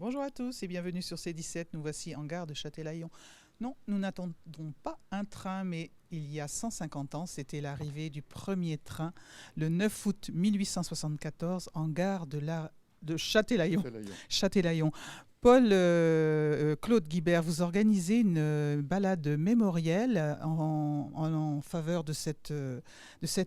Bonjour à tous et bienvenue sur C17. Nous voici en gare de Châtelaillon. Non, nous n'attendons pas un train, mais il y a 150 ans, c'était l'arrivée du premier train, le 9 août 1874, en gare de Châtelaillon. Châtelaillon. Claude Guibert, vous organisez une balade mémorielle en faveur de cet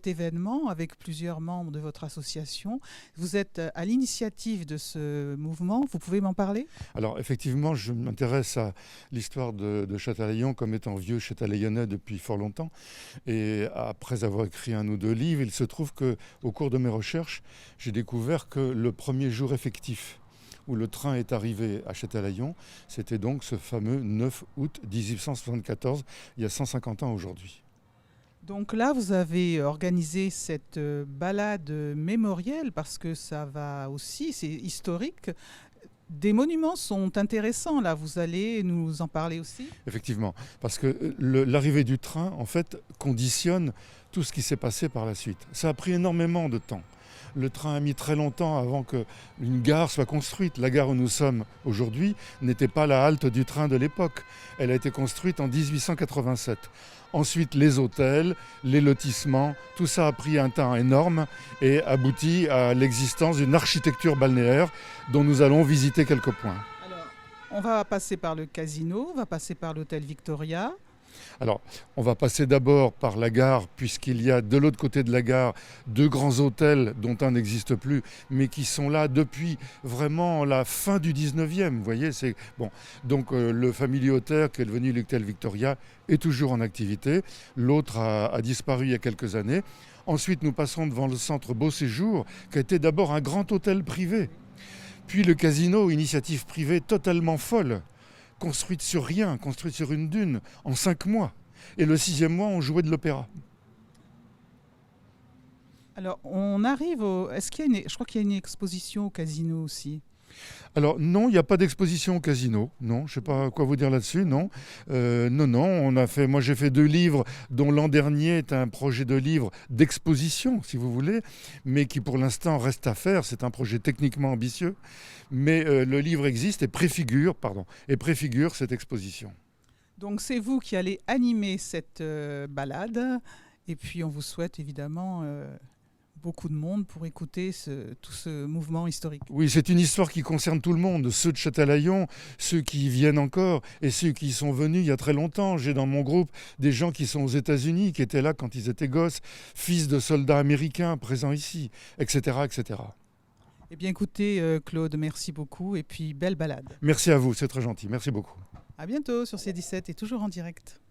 événement avec plusieurs membres de votre association. Vous êtes à l'initiative de ce mouvement. Vous pouvez m'en parler? Alors effectivement, je m'intéresse à l'histoire de Châtelaillon comme étant vieux châtelaillonnais depuis fort longtemps. Et après avoir écrit un ou deux livres, il se trouve qu'au cours de mes recherches, j'ai découvert que le premier jour effectif où le train est arrivé à Châtelaillon, c'était donc ce fameux 9 août 1874, il y a 150 ans aujourd'hui. Donc là, vous avez organisé cette balade mémorielle parce que ça va aussi, c'est historique. Des monuments sont intéressants là, vous allez nous en parler aussi? Effectivement, parce que l'arrivée du train, en fait, conditionne tout ce qui s'est passé par la suite. Ça a pris énormément de temps. Le train a mis très longtemps avant qu'une gare soit construite. La gare où nous sommes aujourd'hui n'était pas la halte du train de l'époque. Elle a été construite en 1887. Ensuite, les hôtels, les lotissements, tout ça a pris un temps énorme et aboutit à l'existence d'une architecture balnéaire dont nous allons visiter quelques points. Alors, on va passer par le casino, on va passer par l'hôtel Victoria. Alors, on va passer d'abord par la gare, puisqu'il y a de l'autre côté de la gare deux grands hôtels dont un n'existe plus, mais qui sont là depuis vraiment la fin du 19e. Vous voyez, c'est bon. Donc, le Family Hotel, qui est devenu l'hôtel Victoria, est toujours en activité. L'autre a disparu il y a quelques années. Ensuite, nous passons devant le centre Beau Séjour, qui a été d'abord un grand hôtel privé. Puis le casino, initiative privée totalement folle, construite sur rien, construite sur une dune, en 5 mois. Et le 6e mois, on jouait de l'opéra. Alors, on arrive au... Est-ce qu'il y a je crois qu'il y a une exposition au casino aussi. Alors non, il n'y a pas d'exposition au casino. Non, je ne sais pas quoi vous dire là-dessus. Non, moi j'ai fait 2 livres, dont l'an dernier est un projet de livre d'exposition, si vous voulez, mais qui pour l'instant reste à faire. C'est un projet techniquement ambitieux, mais le livre existe et préfigure cette exposition. Donc, c'est vous qui allez animer cette balade. Et puis, on vous souhaite évidemment beaucoup de monde pour écouter tout ce mouvement historique. Oui, c'est une histoire qui concerne tout le monde, ceux de Châtelaillon, ceux qui y viennent encore et ceux qui y sont venus il y a très longtemps. J'ai dans mon groupe des gens qui sont aux États-Unis, qui étaient là quand ils étaient gosses, fils de soldats américains présents ici, etc., etc. Eh bien, écoutez, Claude, merci beaucoup et puis belle balade. Merci à vous, c'est très gentil. Merci beaucoup. À bientôt sur C17 et toujours en direct.